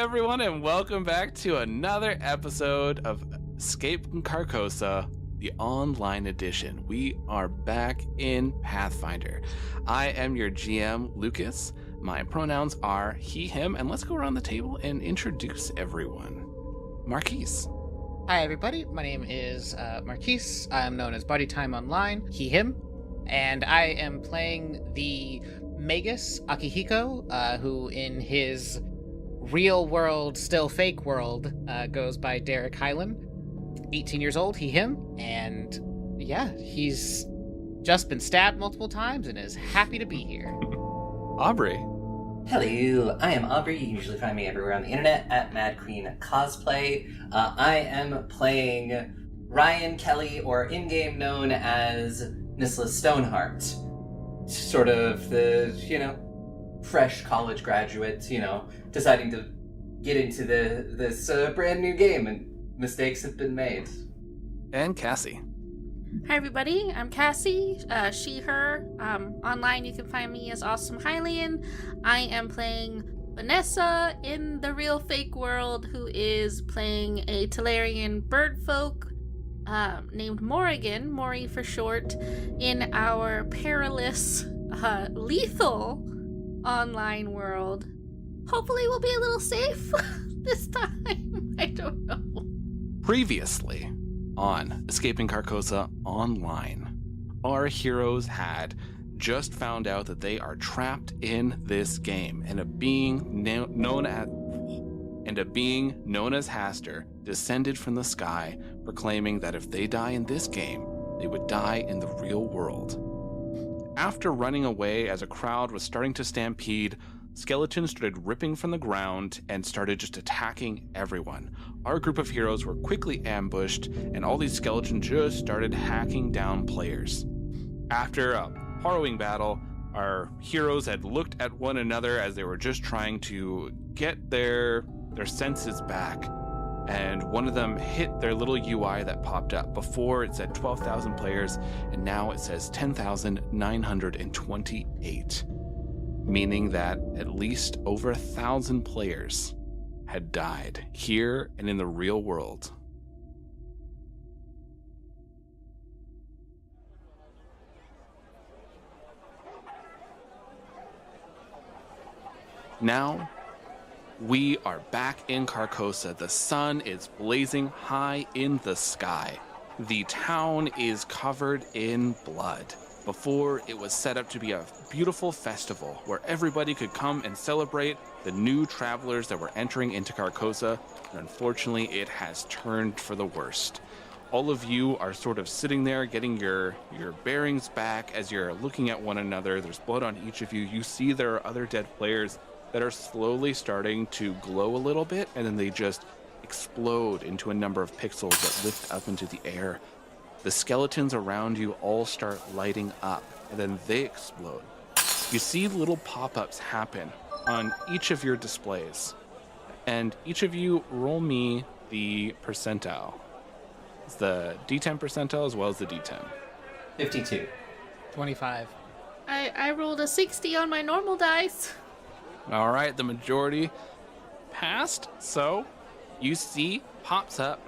everyone, and welcome back to another episode of Escape from Carcosa, the online edition. We are back in Pathfinder. I am your GM, Lucas. My pronouns are he, him, and let's go around the table and introduce everyone. Marquise. Hi, everybody. My name is Marquise. I'm known as Body Time Online, he, him, and I am playing the Magus Akihiko, who in his real world, still fake world, goes by Derek Hylam. 18 years old, he, him, and yeah, he's just been stabbed multiple times and is happy to be here. Aubrey. Hello, I am Aubrey. You can usually find me everywhere on the internet at Mad Queen Cosplay. I am playing Ryan Kelly, or in-game known as Nisla Stoneheart. Sort of the, fresh college graduate, deciding to get into this brand new game, and mistakes have been made. And Cassie. Hi everybody, I'm Cassie, she, her. Online you can find me as Awesome Hylian. I am playing Vanessa in the real fake world, who is playing a Talarian birdfolk named Morrigan, Mori for short, in our perilous, lethal online world. Hopefully we'll be a little safe this time. I don't know. Previously on Escaping Carcosa Online, our heroes had just found out that they are trapped in this game, and a being known as Haster descended from the sky, proclaiming that if they die in this game, they would die in the real world. After running away as a crowd was starting to stampede, skeletons started ripping from the ground and started just attacking everyone. Our group of heroes were quickly ambushed, and all these skeletons just started hacking down players. After a harrowing battle, our heroes had looked at one another as they were just trying to get their senses back, and one of them hit their little UI that popped up. Before it said 12,000 players, and now it says 10,928. Meaning that at least over 1,000 players had died here and in the real world. Now, we are back in Carcosa. The sun is blazing high in the sky. The town is covered in blood. Before, it was set up to be a beautiful festival where everybody could come and celebrate the new travelers that were entering into Carcosa, and unfortunately, it has turned for the worst. All of you are sort of sitting there getting your bearings back as you're looking at one another. There's blood on each of you. You see there are other dead players that are slowly starting to glow a little bit, and then they just explode into a number of pixels that lift up into the air. The skeletons around you all start lighting up, and then they explode. You see little pop-ups happen on each of your displays, and each of you roll me the percentile. It's the D10 percentile as well as the D10. 52. 25. I rolled a 60 on my normal dice. All right, the majority passed, so you see pops up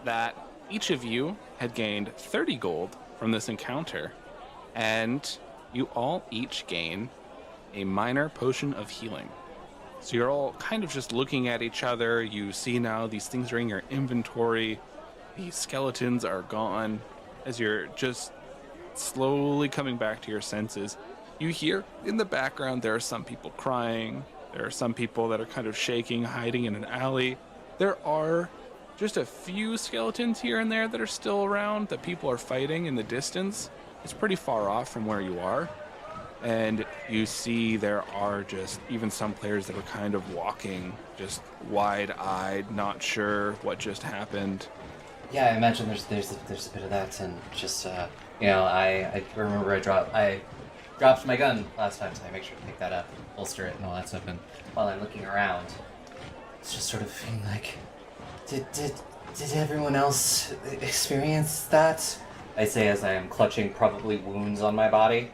that each of you had gained 30 gold from this encounter, and you all each gain a minor potion of healing. So you're all kind of just looking at each other. You see now these things are in your inventory. The skeletons are gone. As you're just slowly coming back to your senses, you hear in the background there are some people crying. There are some people that are kind of shaking, hiding in an alley. There are just a few skeletons here and there that are still around that people are fighting in the distance. It's pretty far off from where you are. And you see there are just even some players that are kind of walking, just wide-eyed, not sure what just happened. Yeah, I imagine there's a bit of that, and just I remember I dropped my gun last time, so I make sure to pick that up, holster it, and all that stuff. And while I'm looking around, it's just sort of feeling like, did everyone else experience that? I say as I am clutching probably wounds on my body.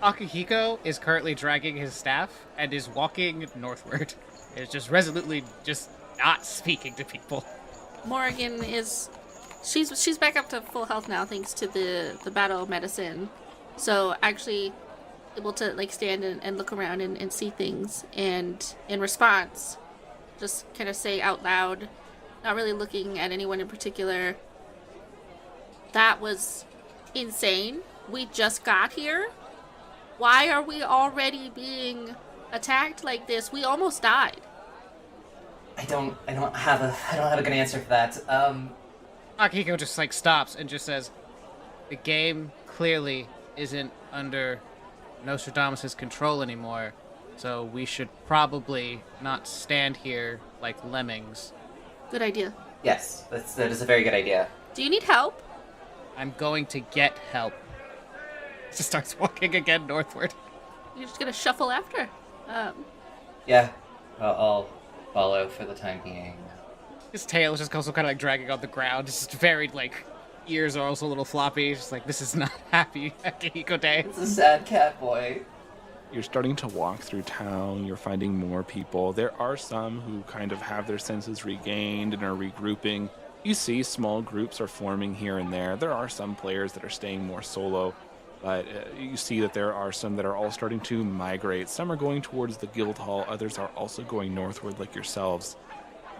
Akihiko is currently dragging his staff and is walking northward. is just resolutely just not speaking to people. Morrigan is she's back up to full health now thanks to the battle medicine. So actually able to like stand and look around and see things, and in response just kind of say out loud, not really looking at anyone in particular, "That was insane. We just got here. Why are we already being attacked like this? We almost died." I don't have a good answer for that. Akihiko just like stops and just says, "The game clearly isn't under Nostradamus' control anymore, so we should probably not stand here like lemmings." Good idea. Yes, that is a very good idea. Do you need help? I'm going to get help. Just starts walking again northward. You're just gonna shuffle after. Yeah, I'll follow for the time being. His tail is just also kind of like dragging on the ground. Just very like ears are also a little floppy. Just like, this is not happy Akihiko Day. It's a sad cat boy. You're starting to walk through town, you're finding more people. There are some who kind of have their senses regained and are regrouping. You see small groups are forming here and there. There are some players that are staying more solo, but you see that there are some that are all starting to migrate. Some are going towards the guild hall, others are also going northward like yourselves.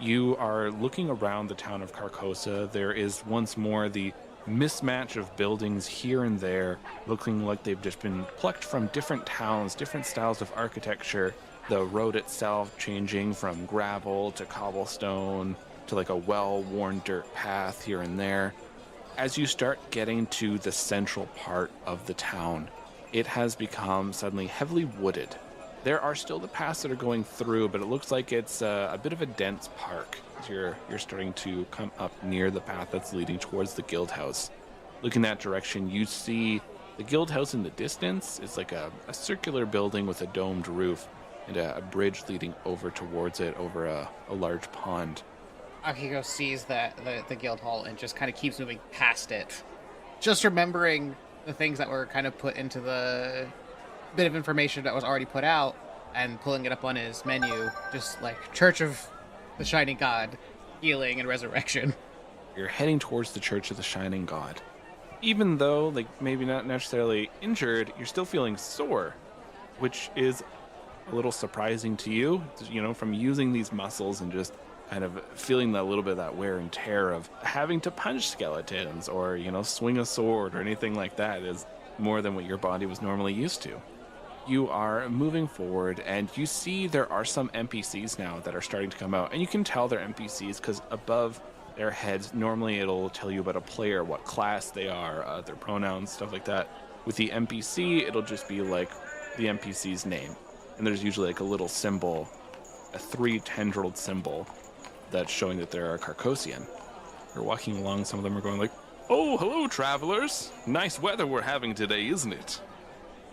You are looking around the town of Carcosa. There is once more the mismatch of buildings here and there, looking like they've just been plucked from different towns, different styles of architecture. The road itself changing from gravel to cobblestone to like a well-worn dirt path here and there. As you start getting to the central part of the town, it has become suddenly heavily wooded. There are still the paths that are going through, but it looks like it's a bit of a dense park as you're starting to come up near the path that's leading towards the guild house. Looking that direction, you see the guild house in the distance. It's like a circular building with a domed roof and a bridge leading over towards it over a large pond. Akihiko sees the guild hall and just kind of keeps moving past it. Just remembering the things that were kind of put into the bit of information that was already put out and pulling it up on his menu, just like Church of the Shining God, healing and resurrection. You're heading towards the Church of the Shining God. Even though, like, maybe not necessarily injured, you're still feeling sore, which is a little surprising to you, from using these muscles and just kind of feeling that little bit of that wear and tear of having to punch skeletons or, swing a sword or anything like that is more than what your body was normally used to. You are moving forward, and you see there are some NPCs now that are starting to come out. And you can tell they're NPCs because above their heads, normally it'll tell you about a player, what class they are, their pronouns, stuff like that. With the NPC, it'll just be like the NPC's name. And there's usually like a little symbol, a 3-tendrilled symbol that's showing that they're a Carcosian. You're walking along, some of them are going like, "Oh, hello, travelers. Nice weather we're having today, isn't it?"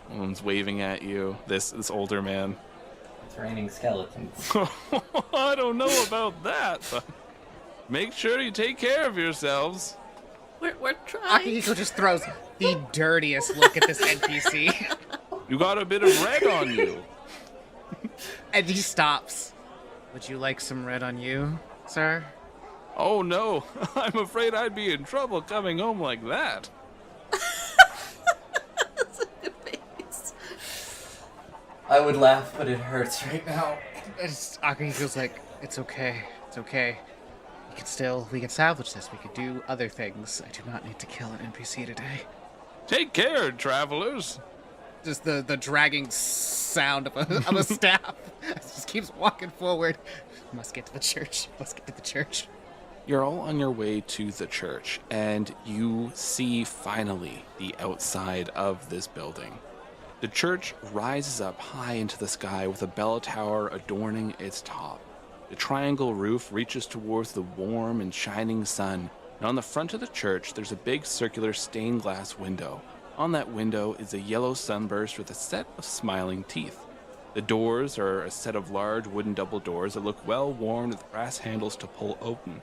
One's waving at you, this older man. It's raining skeletons. I don't know about that, but make sure you take care of yourselves. We're trying. Akihiko just throws the dirtiest look at this NPC. You got a bit of red on you. And he stops. "Would you like some red on you, sir?" Oh no, I'm afraid I'd be in trouble coming home like that. That's a good face. I would laugh, but it hurts right now. Akihiko's like, it's okay. We can salvage this. We could do other things. I do not need to kill an NPC today. Take care, travelers. Just the dragging sound of a staff. Just keeps walking forward. Must get to the church. You're all on your way to the church, and you see finally the outside of this building. The church rises up high into the sky with a bell tower adorning its top. The triangle roof reaches towards the warm and shining sun, and on the front of the church there's a big circular stained glass window. On that window is a yellow sunburst with a set of smiling teeth. The doors are a set of large wooden double doors that look well worn with brass handles to pull open.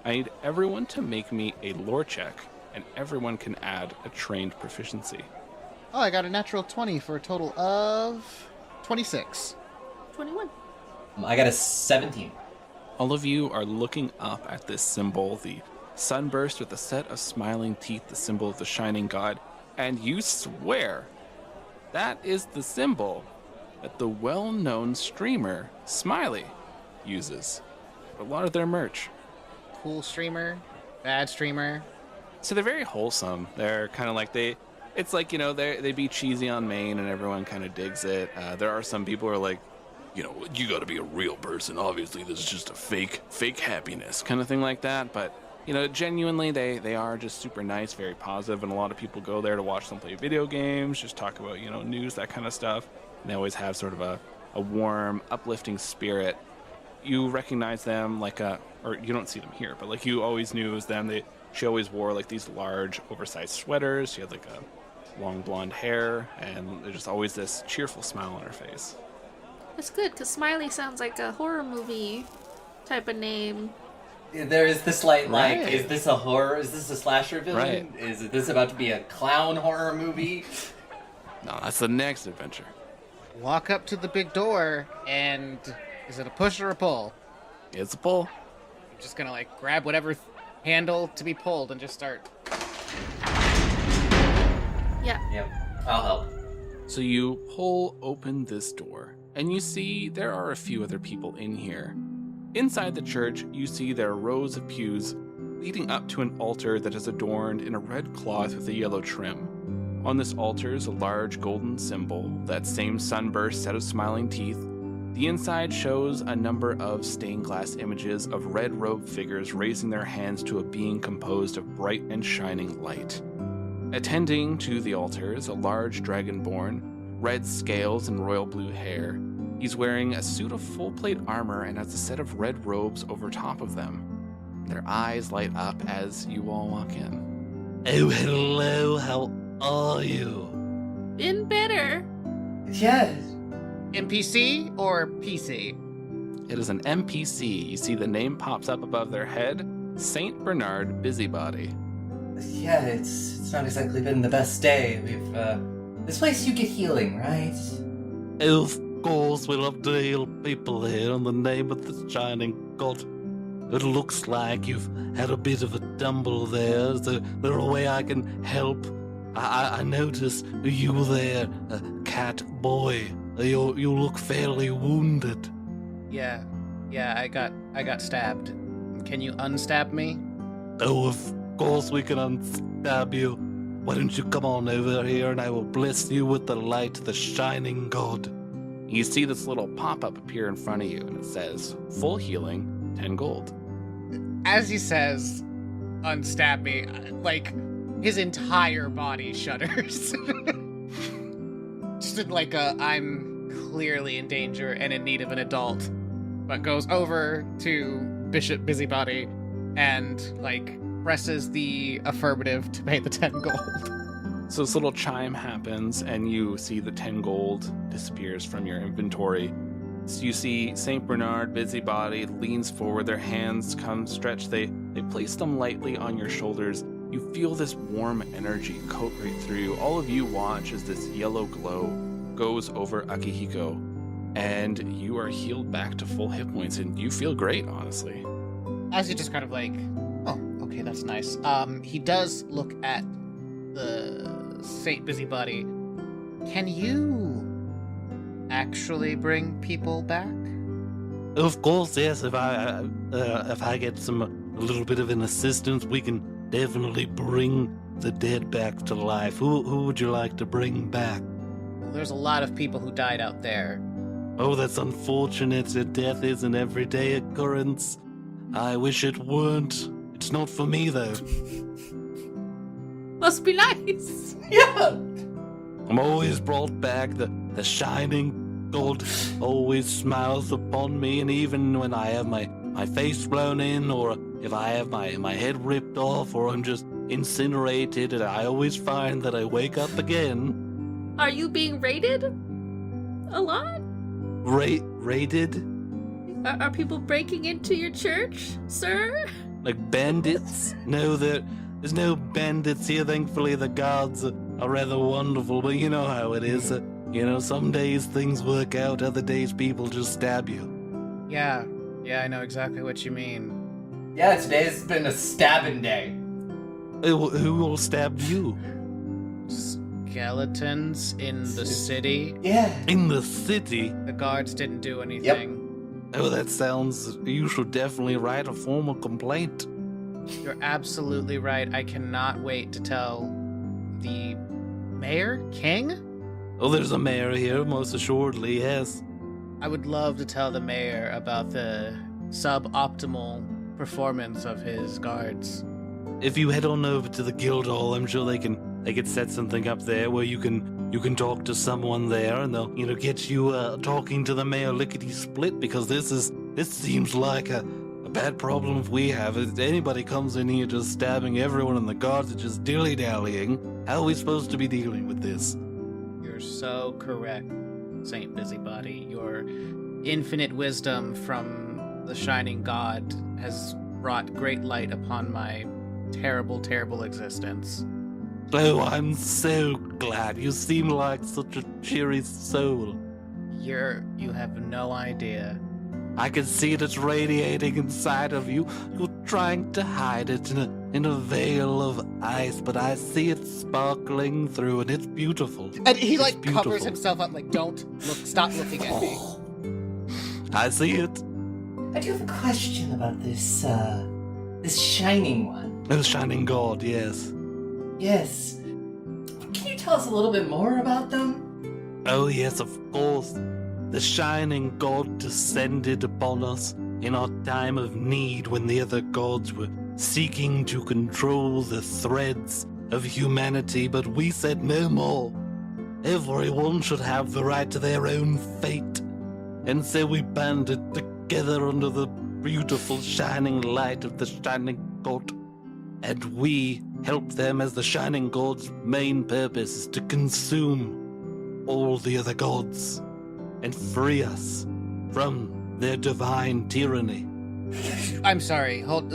I need everyone to make me a lore check, and everyone can add a trained proficiency. Oh, I got a natural 20 for a total of 26. 21. I got a 17. All of you are looking up at this symbol, the sunburst with a set of smiling teeth, the symbol of the shining god, and you swear that is the symbol that the well-known streamer Smiley uses for a lot of their merch. Cool streamer, bad streamer. So they're very wholesome. They're kind of like it's like, they be cheesy on main and everyone kind of digs it. There are some people who are like, you got to be a real person. Obviously, this is just a fake happiness kind of thing like that. But, genuinely, they are just super nice, very positive, and a lot of people go there to watch them play video games, just talk about, news, that kind of stuff. And they always have sort of a warm, uplifting spirit. You recognize them or you don't see them here, but like you always knew it was them. She always wore like these large, oversized sweaters. She had like a long blonde hair, and there's just always this cheerful smile on her face. It's good, because Smiley sounds like a horror movie type of name. There is this like, Right. is this a horror? Is this a slasher villain? Right. Is this about to be a clown horror movie? No, that's the next adventure. Walk up to the big door, and is it a push or a pull? It's a pull. I'm just gonna like grab whatever handle to be pulled and just start. Yeah. Yep, I'll help. So you pull open this door, and you see there are a few other people in here. Inside the church, you see there are rows of pews leading up to an altar that is adorned in a red cloth with a yellow trim. On this altar is a large golden symbol, that same sunburst set of smiling teeth. The inside shows a number of stained glass images of red-robed figures raising their hands to a being composed of bright and shining light. Attending to the altar is a large dragonborn, red scales and royal blue hair. He's wearing a suit of full-plate armor and has a set of red robes over top of them. Their eyes light up as you all walk in. Oh, hello, how are you? Been better. Yes. NPC or PC? It is an NPC. You see the name pops up above their head, Saint Bernard Busybody. Yeah, it's not exactly been the best day. This place you get healing, right? Of course, we love to heal people here in the name of the shining god. It looks like you've had a bit of a tumble there. Is there a way I can help? I noticed you there, cat boy. You look fairly wounded. Yeah, I got stabbed. Can you unstab me? Oh, of course we can unstab you. Why don't you come on over here and I will bless you with the light of the shining god. You see this little pop-up appear in front of you, and it says, full healing, 10 gold. As he says, unstab me, like, his entire body shudders. Just like I'm clearly in danger and in need of an adult, but goes over to Bishop Busybody and, like, presses the affirmative to pay the 10 gold. So this little chime happens, and you see the 10 gold disappears from your inventory. So you see St. Bernard Busybody leans forward, their hands come stretched, they place them lightly on your shoulders. You feel this warm energy coat right through you. All of you watch as this yellow glow goes over Akihiko, and you are healed back to full hit points, and you feel great, honestly. As he just kind of like, oh, okay, that's nice. He does look at the Saint Busybody. Can you actually bring people back? Of course, yes. If I get a little bit of an assistance, we can definitely bring the dead back to life. Who would you like to bring back? Well, there's a lot of people who died out there. Oh, that's unfortunate. Death is an everyday occurrence. I wish it weren't. It's not for me, though. Must be nice. Yeah. I'm always brought back. The shining god always smiles upon me, and even when I have my face blown in, or if I have my head ripped off, or I'm just incinerated, I always find that I wake up again. Are you being raided? A lot? Raided? Are people breaking into your church, sir? Like bandits? No, there's no bandits here. Thankfully, the gods are rather wonderful, but you know how it is. Some days things work out, other days people just stab you. Yeah, I know exactly what you mean. Yeah, today's been a stabbing day. Who will stab you? Skeletons in the city. Yeah. In the city? The guards didn't do anything. Oh, that sounds... You should definitely write a formal complaint. You're absolutely right. I cannot wait to tell the mayor? King? Oh, there's a mayor here, most assuredly, yes. I would love to tell the mayor about the suboptimal performance of his guards. If you head on over to the guild hall, I'm sure they could set something up there where you can talk to someone there, and they'll get you talking to the mayor lickety split, because this seems like a bad problem if we have. If anybody comes in here just stabbing everyone and the guards are just dilly dallying, how are we supposed to be dealing with this? You're so correct, Saint Busybody. Your infinite wisdom from the Shining God has brought great light upon my terrible, terrible existence. Oh, I'm so glad. You seem like such a cheery soul. You have no idea. I can see it, it's radiating inside of you. You're trying to hide it in a veil of ice, but I see it sparkling through, and it's beautiful. And he It's beautiful. covers himself up like, don't look, stop looking at me. I see it. I do have a question about this shining one. Oh, shining god, yes. Yes. Can you tell us a little bit more about them? Oh, yes, of course. The shining god descended upon us in our time of need when the other gods were seeking to control the threads of humanity, but we said no more. Everyone should have the right to their own fate. And so we banded together under the beautiful shining light of the shining god. And we help them, as the shining god's main purpose is to consume all the other gods and free us from their divine tyranny. I'm sorry. Hold.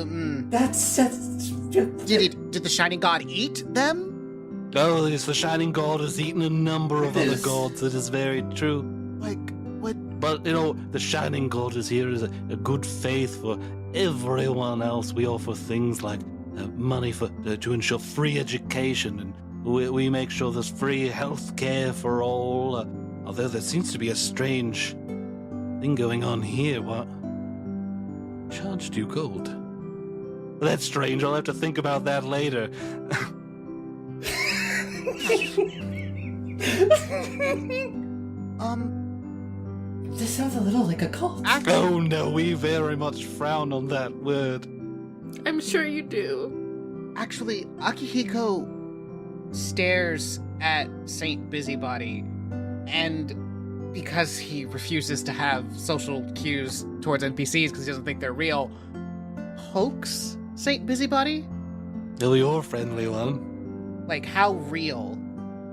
That's Did the Shining God eat them? Oh, yes, the shining god has eaten a number of other This- gods. It is very true. Like what? But, the shining god is here as a good faith for everyone else. We offer things like money to ensure free education, and we make sure there's free health care for all. Although there seems to be a strange thing going on here. What? Charged you gold. That's strange. I'll have to think about that later. This sounds a little like a cult. Oh no, we very much frown on that word. I'm sure you do. Actually, Akihiko stares at Saint Busybody, and because he refuses to have social cues towards NPCs because he doesn't think they're real, pokes Saint Busybody? Oh, you're a friendly one. Like, how real?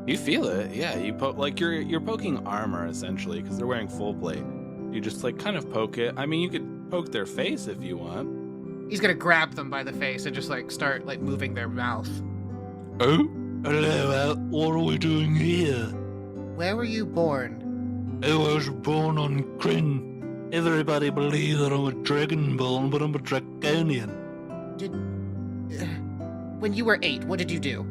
You feel it, yeah. You poke like you're poking armor essentially because they're wearing full plate. You just kind of poke it. I mean, you could poke their face if you want. He's gonna grab them by the face and just start moving their mouth. Oh? Hello, what are we doing here? Where were you born? I was born on Kryn. Everybody believes that I'm a dragonborn, but I'm a draconian. When you were 8, what did you do?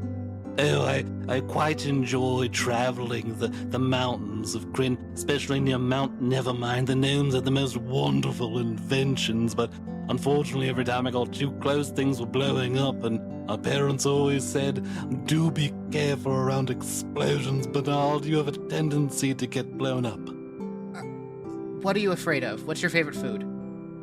Oh, I quite enjoy traveling the mountains of Kryn, especially near Mount Nevermind. The gnomes had the most wonderful inventions, but unfortunately every time I got too close, things were blowing up, and our parents always said, do be careful around explosions, Bernard. You have a tendency to get blown up. What are you afraid of? What's your favorite food?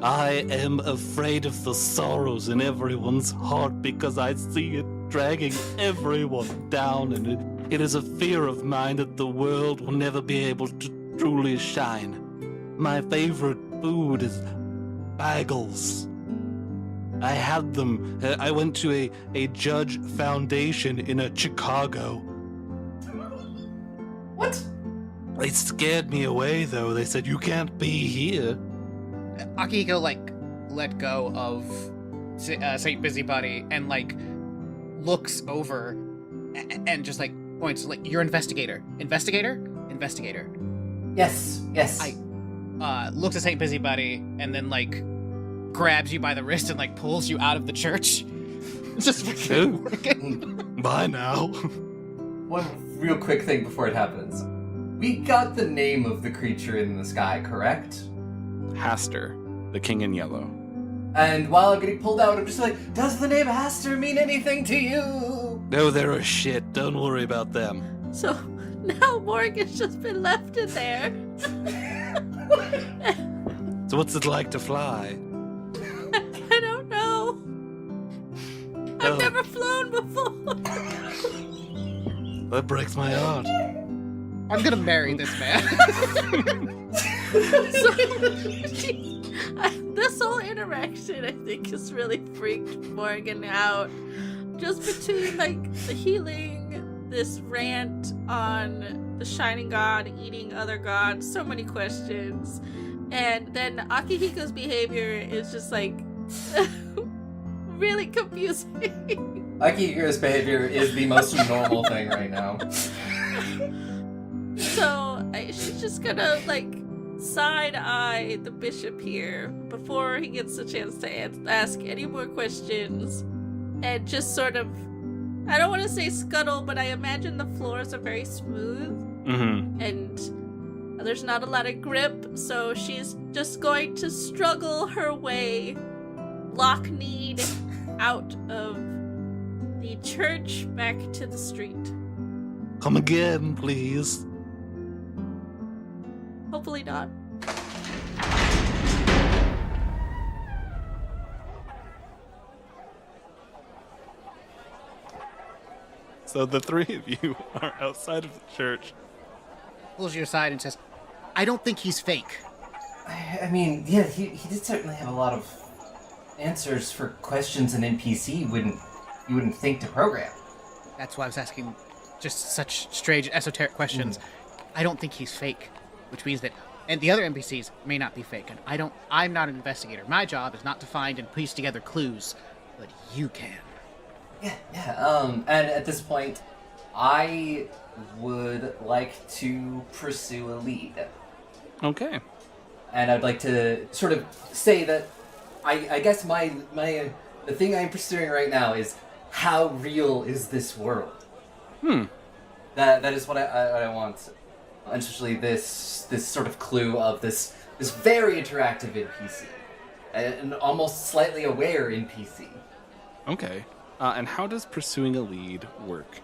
I am afraid of the sorrows in everyone's heart because I see it dragging everyone down, and it is a fear of mine that the world will never be able to truly shine. My favorite food is bagels. I had them. I went to a Judge Foundation in Chicago. What? They scared me away, though. They said, you can't be here. Akihiko, let go of Saint Busybody and, looks over and just, points, you're investigator. Investigator? Investigator. Yes. looks at Saint Busybody and then like grabs you by the wrist and like pulls you out of the church. Just Bye now. One real quick thing before it happens. We got the name of the creature in the sky, correct? Haster, the king in yellow. And while I'm getting pulled out, I'm just like, does the name Haster mean anything to you? No, they're a shit. Don't worry about them. So now Morgan's just been left in there. So what's it like to fly? I don't know. I've Oh. never flown before. That breaks my heart. I'm gonna marry this man. This whole interaction, I think, has really freaked Morgan out. Just between, like, the healing, this rant on the Shining God eating other gods, so many questions. And then Akihiko's behavior is just, like, really confusing. Akihiko's behavior is the most normal thing right now. So she's just gonna like side-eye the bishop here before he gets a chance to ask any more questions, and just sort of, I don't want to say scuttle, but I imagine the floors are very smooth and there's not a lot of grip, so she's just going to struggle her way, lock-kneed, out of the church back to the street. Come again, please. Hopefully not. So the three of you are outside of the church. Pulls you aside and says, I don't think he's fake. I mean, yeah, he did certainly have a lot of answers for questions an NPC you wouldn't think to program. That's why I was asking just such strange, esoteric questions. I don't think he's fake, which means that, and the other NPCs may not be fake. And I'm not an investigator. My job is not to find and piece together clues, but you can. Yeah. And at this point, I would like to pursue a lead. Okay. And I'd like to sort of say that I guess the thing I'm pursuing right now is how real is this world? That is what I want. Essentially, this sort of clue of this very interactive NPC, an almost slightly aware NPC. Okay. And how does pursuing a lead work?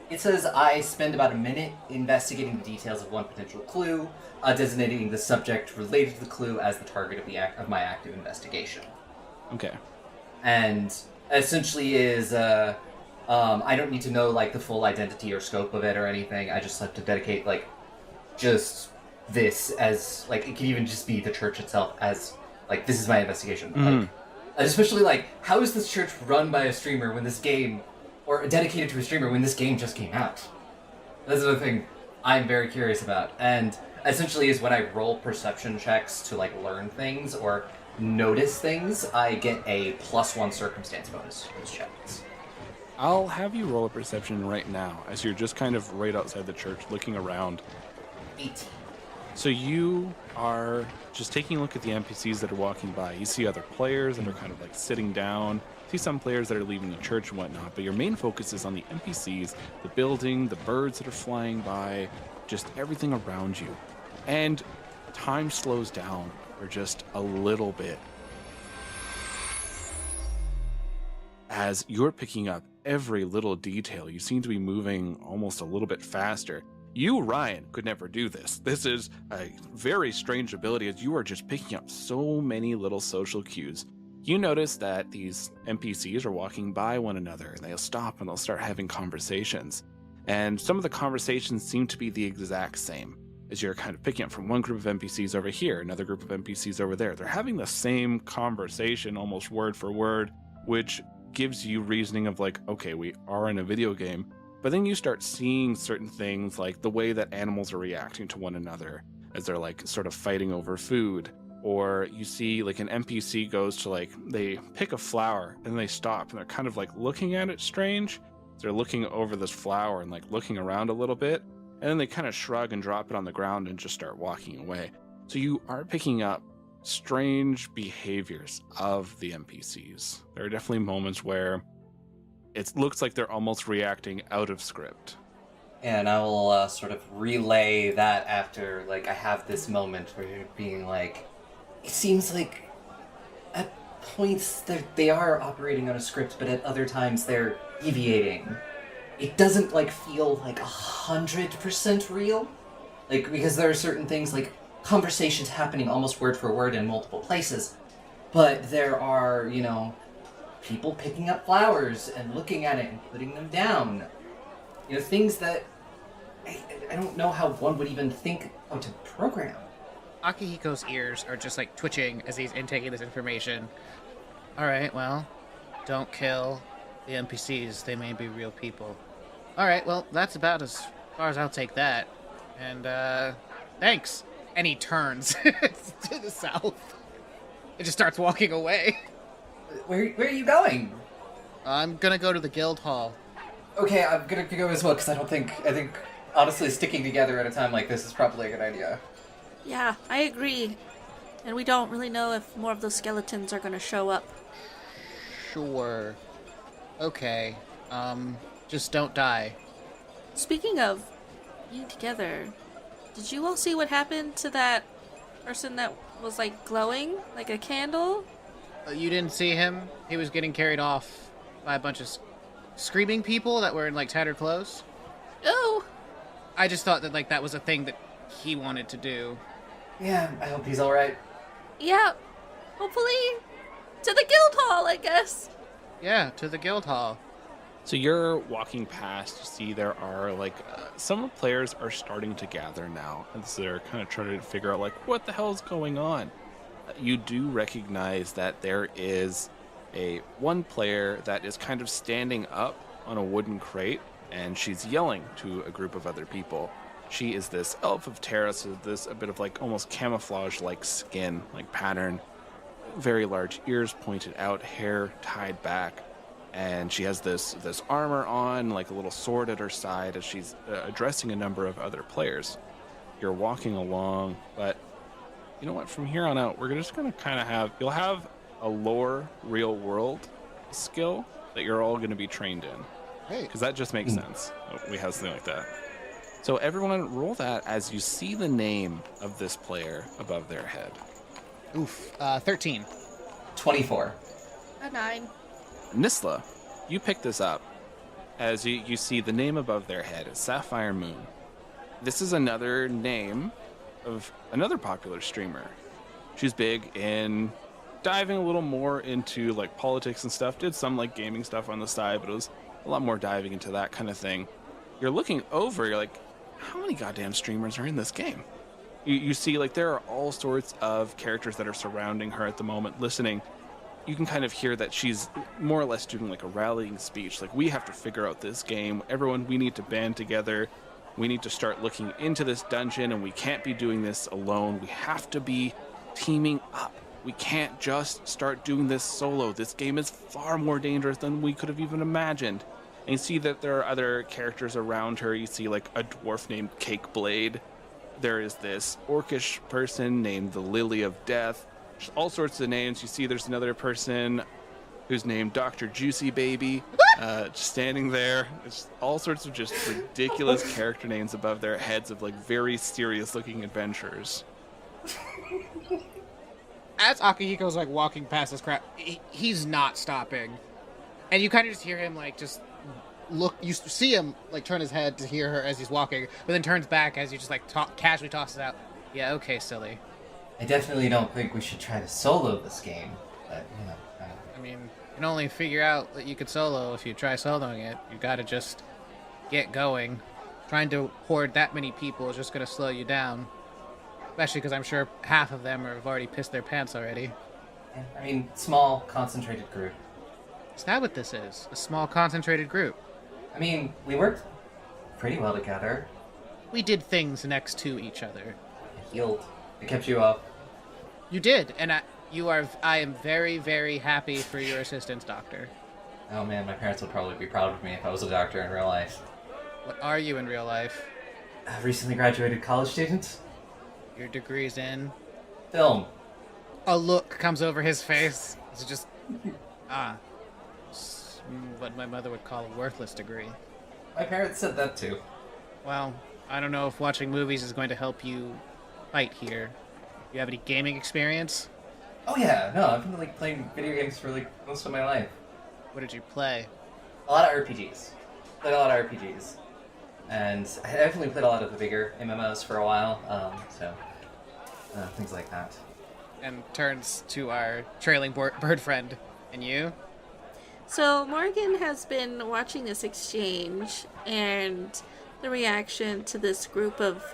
It says I spend about a minute investigating the details of one potential clue, designating the subject related to the clue as the target of my active investigation. Okay. And essentially is I don't need to know like the full identity or scope of it or anything. I just have to dedicate like just this as like it could even just be the church itself as like this is my investigation. Like, especially like how is this church run by a streamer when this game, or dedicated to a streamer when this game just came out? That's the thing I'm very curious about. And essentially is when I roll perception checks to like learn things or notice things, I get a +1 circumstance bonus for those checks. I'll have you roll a perception right now as you're just kind of right outside the church looking around. 18. So you are just taking a look at the NPCs that are walking by. You see other players that are kind of like sitting down. See some players that are leaving the church and whatnot, but your main focus is on the NPCs, the building, the birds that are flying by, just everything around you. And time slows down for just a little bit as you're picking up every little detail. You seem to be moving almost a little bit faster. You, Ryan, could never do this. This is a very strange ability as you are just picking up so many little social cues. You notice that these NPCs are walking by one another and they'll stop and they'll start having conversations. And some of the conversations seem to be the exact same as you're kind of picking up from one group of NPCs over here, another group of NPCs over there. They're having the same conversation almost word for word, which gives you reasoning of like, okay, we are in a video game. But then you start seeing certain things like the way that animals are reacting to one another as they're like sort of fighting over food. Or you see like an NPC goes to like, they pick a flower and they stop and they're kind of like looking at it strange. They're looking over this flower and like looking around a little bit. And then they kind of shrug and drop it on the ground and just start walking away. So you are picking up strange behaviors of the NPCs. There are definitely moments where it looks like they're almost reacting out of script. And I will sort of relay that after, like, I have this moment where you're being like, it seems like at points they are operating on a script, but at other times they're deviating. It doesn't, like, feel like 100% real. Like, because there are certain things, like, conversations happening almost word for word in multiple places. But there are, you know, people picking up flowers and looking at it and putting them down. You know, things that I don't know how one would even think how to program. Akihiko's ears are just like twitching as he's intaking this information. Alright, well, don't kill the NPCs. They may be real people. Alright, well, that's about as far as I'll take that. And, thanks. And he turns to the south. It just starts walking away. Where are you going? I'm gonna go to the guild hall. Okay, I'm gonna go as well, because I think honestly sticking together at a time like this is probably a good idea. Yeah, I agree. And we don't really know if more of those skeletons are gonna show up. Sure. Okay. Just don't die. Speaking of being together, did you all see what happened to that person that was like glowing like a candle? You didn't see him? He was getting carried off by a bunch of screaming people that were in like tattered clothes. Oh! I just thought that like that was a thing that he wanted to do. Yeah, I hope he's alright. Yeah, hopefully to the guild hall, I guess. Yeah, to the guild hall. So you're walking past, you see there are some of the players are starting to gather now, and so they're kind of trying to figure out what the hell is going on. You do recognize that there is one player that is kind of standing up on a wooden crate, and she's yelling to a group of other people. She is this elf of Terra, so this a bit of almost camouflage skin, pattern, very large ears pointed out, hair tied back, and she has this armor on, a little sword at her side as she's addressing a number of other players. You're walking along, but you know what? From here on out, we're just gonna kind of you'll have a lore real world skill that you're all going to be trained in. Hey. Because that just makes sense. We have something like that. So everyone roll that as you see the name of this player above their head. Oof. 13. 24. A 9. Nisla, you pick this up as you see the name above their head. It's Sapphire Moon. This is another name of another popular streamer. She's big in diving a little more into politics and stuff. Did some gaming stuff on the side, but it was a lot more diving into that kind of thing. You're looking over, you're like, how many goddamn streamers are in this game? You see there are all sorts of characters that are surrounding her at the moment listening. You can kind of hear that she's more or less doing a rallying speech. We have to figure out this game. Everyone, we need to band together. We need to start looking into this dungeon, and we can't be doing this alone. We have to be teaming up. We can't just start doing this solo. This game is far more dangerous than we could have even imagined. And you see that there are other characters around her. You see a dwarf named Cake Blade. There is this orcish person named the Lily of Death. There's all sorts of names. You see there's another person who's named Dr. Juicy Baby, just standing there. It's all sorts of just ridiculous character names above their heads of very serious looking adventurers. As Akihiko's walking past this crowd, he's not stopping. And you kind of just hear him just look, you see him turn his head to hear her as he's walking, but then turns back as you just casually tosses out, yeah, okay, silly. I definitely don't think we should try to solo this game, but I mean, you can only figure out that you could solo if you try soloing it. You gotta just get going. Trying to hoard that many people is just gonna slow you down. Especially because I'm sure half of them have already pissed their pants already. I mean, small, concentrated group. Is that what this is? A small, concentrated group? I mean, we worked pretty well together. We did things next to each other. I healed. I kept you up. You did, and I am very, very happy for your assistance, Doctor. Oh man, my parents would probably be proud of me if I was a doctor in real life. What are you in real life? A recently graduated college student. Your degree's in. Film. A look comes over his face. It's just, what my mother would call a worthless degree. My parents said that too. Well, I don't know if watching movies is going to help you fight here. You have any gaming experience? Oh yeah, no, I've been like playing video games for like most of my life. What did you play? A lot of RPGs. Played a lot of RPGs. And I definitely played a lot of the bigger MMOs for a while, things like that. And turns to our trailing bird friend. And you? So Morgan has been watching this exchange and the reaction to this group of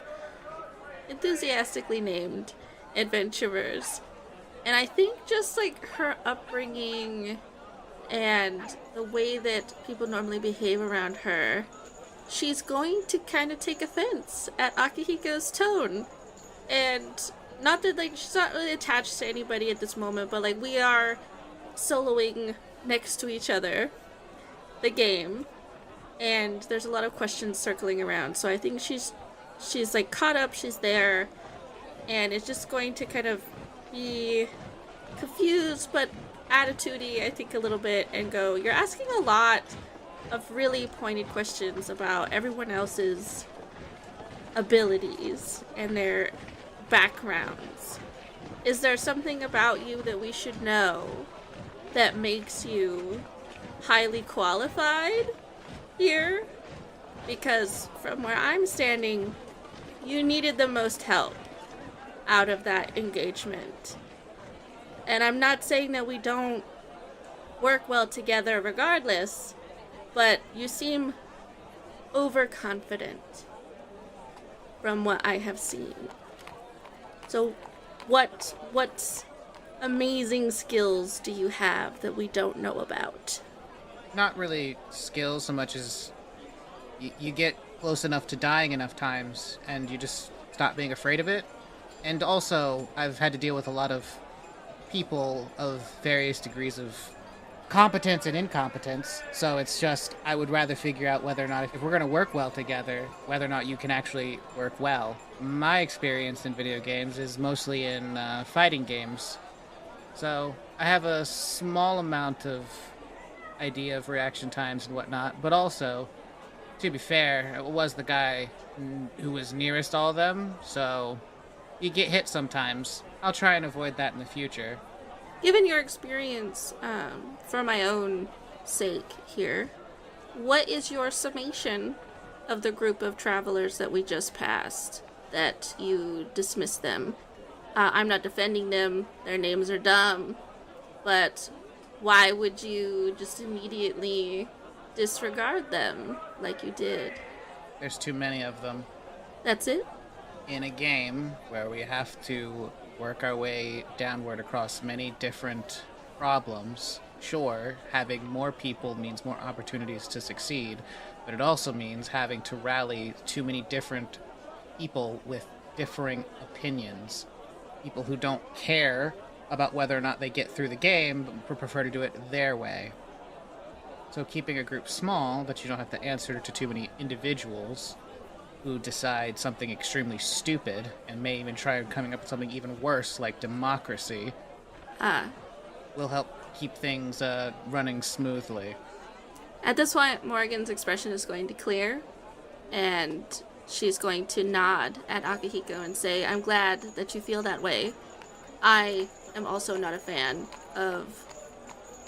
enthusiastically named adventurers. And I think just like her upbringing and the way that people normally behave around her, she's going to kind of take offense at Akihiko's tone. And not that like she's not really attached to anybody at this moment, but like we are soloing next to each other the game, and there's a lot of questions circling around. So I think she's like caught up, she's there, and it's just going to kind of be confused but attitudey, I think, a little bit, and go, you're asking a lot of really pointed questions about everyone else's abilities and their backgrounds. Is there something about you that we should know that makes you highly qualified here? Because from where I'm standing, you needed the most help out of that engagement. And I'm not saying that we don't work well together regardless, but you seem overconfident from what I have seen. So what amazing skills do you have that we don't know about? Not really skills so much as you get close enough to dying enough times and you just stop being afraid of it. And also, I've had to deal with a lot of people of various degrees of competence and incompetence, so it's just, I would rather figure out whether or not, if we're going to work well together, whether or not you can actually work well. My experience in video games is mostly in fighting games, so I have a small amount of idea of reaction times and whatnot, but also, to be fair, it was the guy who was nearest all of them, so you get hit sometimes. I'll try and avoid that in the future. Given your experience, for my own sake here, what is your summation of the group of travelers that we just passed, that you dismissed them? I'm not defending them, their names are dumb, but why would you just immediately disregard them like you did? There's too many of them. That's it? In a game where we have to work our way downward across many different problems, sure, having more people means more opportunities to succeed, but it also means having to rally too many different people with differing opinions. People who don't care about whether or not they get through the game, but prefer to do it their way. So keeping a group small, that you don't have to answer to too many individuals who decide something extremely stupid and may even try coming up with something even worse like democracy, will help keep things running smoothly. At this point, Morgan's expression is going to clear, and she's going to nod at Akihiko and say, I'm glad that you feel that way. I am also not a fan of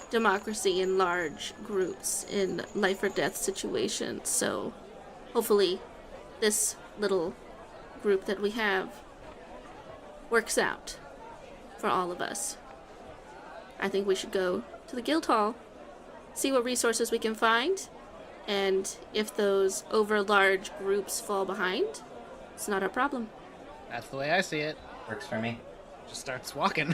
democracy in large groups in life or death situations, so hopefully this little group that we have works out for all of us. I think we should go to the guild hall, see what resources we can find, and if those over large groups fall behind, it's not a problem. That's the way I see it. Works for me. Just starts walking.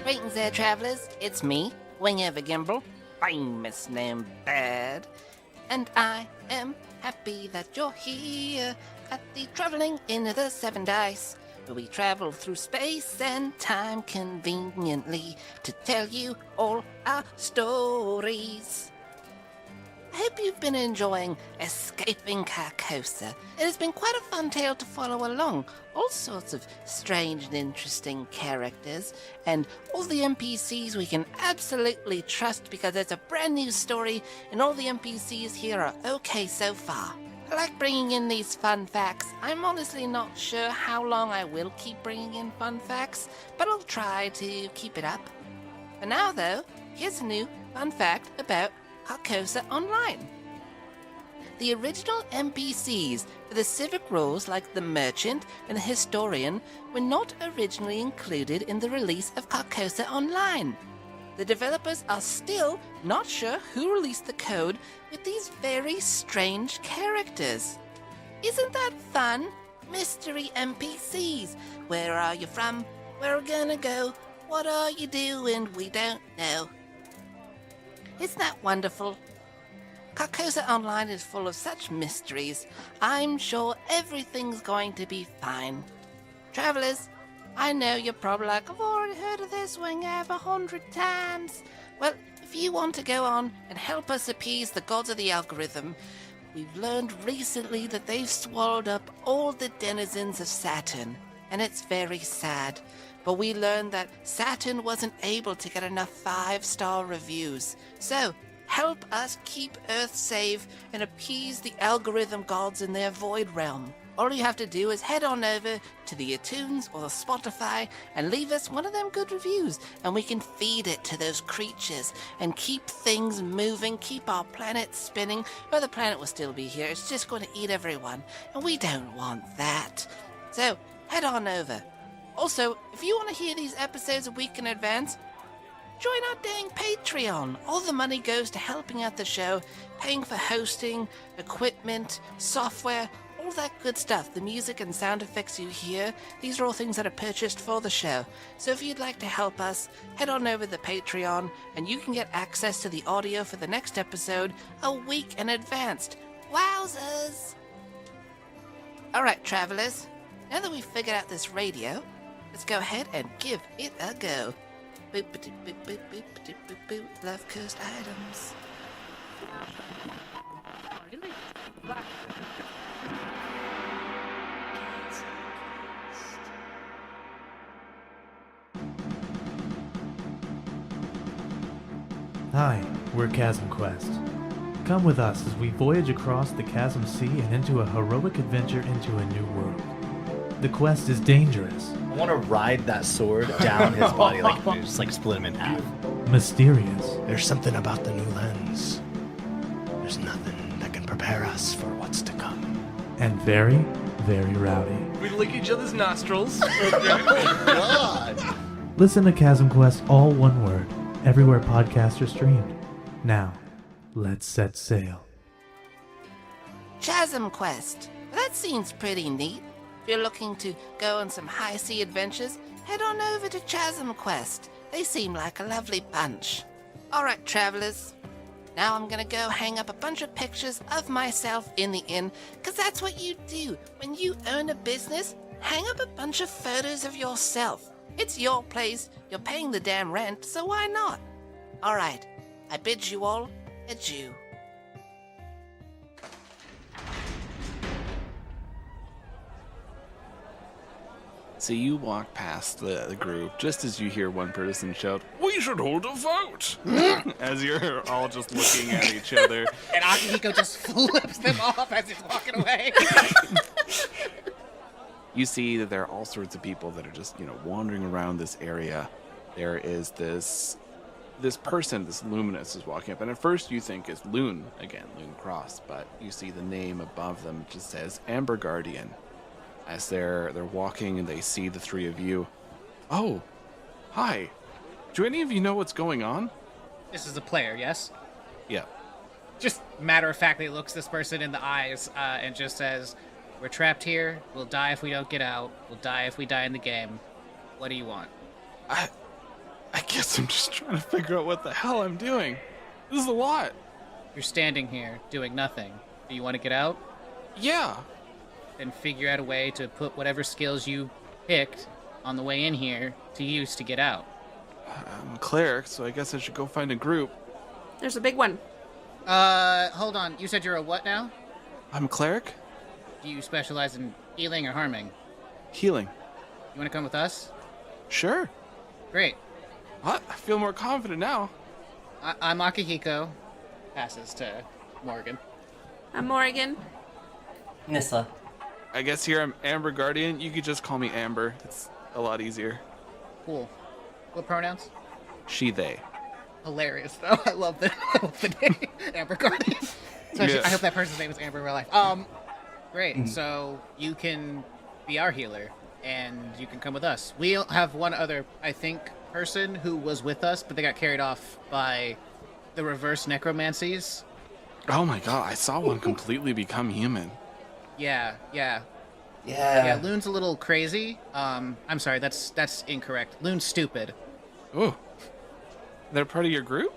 Greetings there, travelers. It's me, Wing Ever Gimble, famous name bad. and I am happy that you're here at the Traveling in the Seven Dice, where we travel through space and time conveniently to tell you all our stories. I hope you've been enjoying Escaping Carcosa. It has been quite a fun tale to follow along. All sorts of strange and interesting characters, and all the NPCs we can absolutely trust because it's a brand new story, and all the NPCs here are okay so far. I like bringing in these fun facts. I'm honestly not sure how long I will keep bringing in fun facts, but I'll try to keep it up. For now, though, here's a new fun fact about Carcosa Online. The original NPCs for the civic roles like the merchant and the historian were not originally included in the release of Carcosa Online. The developers are still not sure who released the code with these very strange characters. Isn't that fun? Mystery NPCs. Where are you from? Where are we gonna go? What are you doing? We don't know. Isn't that wonderful? Carcosa Online is full of such mysteries. I'm sure everything's going to be fine. Travelers, I know you're probably like, I've already heard of this one over 100 times. Well, if you want to go on and help us appease the gods of the algorithm, we've learned recently that they've swallowed up all the denizens of Saturn, and it's very sad. But we learned that Saturn wasn't able to get enough 5-star reviews. So, help us keep Earth safe and appease the algorithm gods in their void realm. All you have to do is head on over to the iTunes or the Spotify and leave us one of them good reviews, and we can feed it to those creatures and keep things moving, keep our planet spinning, or the planet will still be here. It's just going to eat everyone, and we don't want that. So, head on over. Also, if you want to hear these episodes a week in advance, join our dang Patreon. All the money goes to helping out the show, paying for hosting, equipment, software, all that good stuff. The music and sound effects you hear, these are all things that are purchased for the show. So if you'd like to help us, head on over to the Patreon, and you can get access to the audio for the next episode a week in advance. Wowzers! Alright, travelers, now that we've figured out this radio, let's go ahead and give it a go. Boop, boop, boop, boop, boop, boop, boop, boop. Love cursed items. Hi, we're Chasm Quest. Come with us as we voyage across the Chasm Sea and into a heroic adventure into a new world. The quest is dangerous, I want to ride that sword down his body, like just like split him in half. mysterious, There's something about the new lens. There's nothing that can prepare us for what's to come. and very, very rowdy. We lick each other's nostrils. Listen to Chasm Quest, all one word, everywhere podcasts are streamed. Now, let's set sail. Chasm Quest. Well, that seems pretty neat. If you're looking to go on some high sea adventures, head on over to Chasm Quest. They seem like a lovely bunch. Alright, travelers. Now I'm gonna go hang up a bunch of pictures of myself in the inn, because that's what you do. When you own a business, hang up a bunch of photos of yourself. It's your place, you're paying the damn rent, so why not? Alright, I bid you all adieu. So you walk past the group just as you hear one person shout, "We should hold a vote!" as you're all just looking at each other. And Akihiko just flips them off as he's walking away. You see that there are all sorts of people that are just, wandering around this area. There is this person, this Luminous, is walking up, and at first you think it's Loon again, Loon Cross, but you see the name above them just says Amber Guardian. As they're walking and they see the three of you. Oh, hi. Do any of you know what's going on? This is a player, yes? Yeah. Just matter-of-factly looks this person in the eyes and just says, "We're trapped here. We'll die if we don't get out. We'll die if we die in the game. What do you want?" I guess I'm just trying to figure out what the hell I'm doing. This is a lot. You're standing here doing nothing. Do you want to get out? Yeah. Then figure out a way to put whatever skills you picked on the way in here to use to get out. I'm a cleric, so I guess I should go find a group. There's a big one. Hold on. You said you're a what now? I'm a cleric? Do you specialize in healing or harming? Healing. You want to come with us? Sure. Great. What? I feel more confident now. I'm Akihiko. Passes to Morgan. I'm Morgan. Nisla. I guess here I'm Amber Guardian. You could just call me Amber. It's a lot easier. Cool. What pronouns? She, they. Hilarious, though. I love the name. Amber Guardian. Yeah. I hope that person's name is Amber in real life. Great. So you can be our healer, and you can come with us. We'll have one other, I think, person who was with us, but they got carried off by the reverse necromancies. Oh my god, I saw one completely become human. Yeah. Yeah. Loon's a little crazy. I'm sorry, that's incorrect. Loon's stupid. Oh. They're part of your group?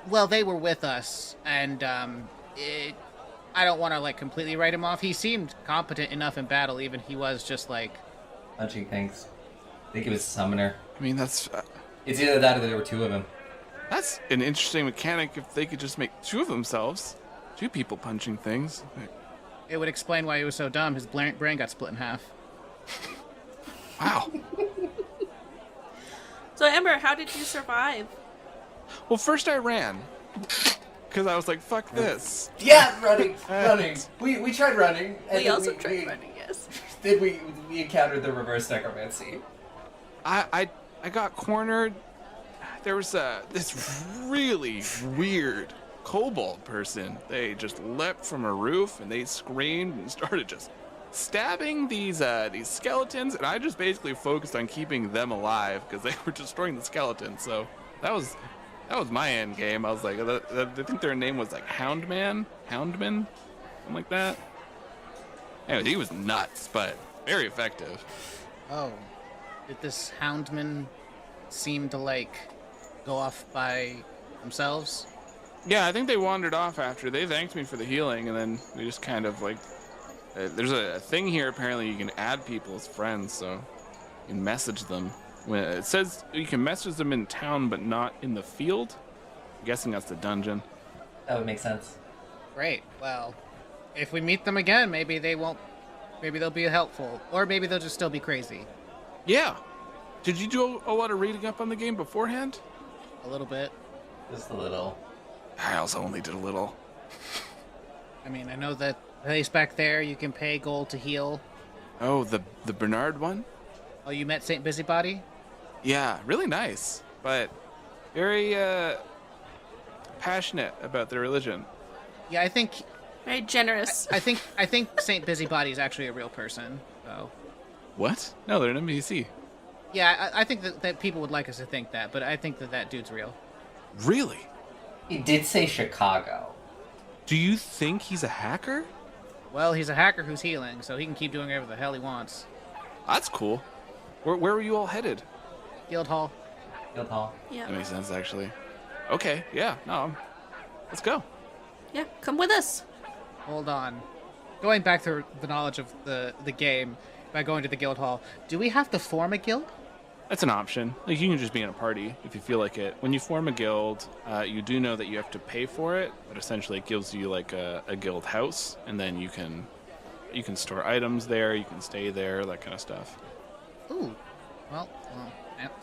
Well, they were with us, and I don't want to like completely write him off. He seemed competent enough in battle, even he was just like Punching things. I think he was a summoner. I mean, that's It's either that or there were two of them. that's an interesting mechanic if they could just make two of themselves. Two people punching things. it would explain why he was so dumb. His brain got split in half. Wow. So, Amber, how did you survive? Well, first I ran. Because I was like, fuck this. Yeah, running. We tried running. And We then also tried running, yes. Then we encountered the reverse necromancy. I got cornered. There was this really weird kobold person. They just leapt from a roof and they screamed and started just stabbing these skeletons, and I just basically focused on keeping them alive because they were destroying the skeletons. So that was my end game. I was like, I think their name was like Houndman, something like that. Anyway, he was nuts, but very effective. Oh, did this houndman seem to like go off by themselves? Yeah, I think they wandered off after. They thanked me for the healing, and then we just kind of like... there's a thing here, apparently you can add people as friends, so you can message them. When it says you can message them in town, but not in the field. I'm guessing that's the dungeon. That would make sense. Great. Well, if we meet them again, maybe they'll be helpful, or maybe they'll just still be crazy. Yeah. Did you do a lot of reading up on the game beforehand? A little bit. Just a little. I also only did a little. I mean, I know that place back there you can pay gold to heal. Oh, the Bernard one? Oh, you met Saint Busybody? Yeah, really nice, but very passionate about their religion. Yeah, I think Very generous. I think Saint Busybody is actually a real person. So What? No, they're an NPC. yeah, I think that people would like us to think that, but I think that dude's real. Really? He did say Chicago. Do you think he's a hacker? Well, he's a hacker who's healing, so he can keep doing whatever the hell he wants. That's cool. Where were you all headed? Guildhall. Guildhall. Yeah. That makes sense, actually. Okay, yeah, no, let's go. Yeah, come with us. Hold on. Going back to the knowledge of the game, by going to the Guildhall, do we have to form a guild? That's an option. Like, you can just be in a party if you feel like it. When you form a guild, you do know that you have to pay for it, but essentially it gives you like a guild house, and then you can store items there, you can stay there, that kind of stuff. Ooh. Well,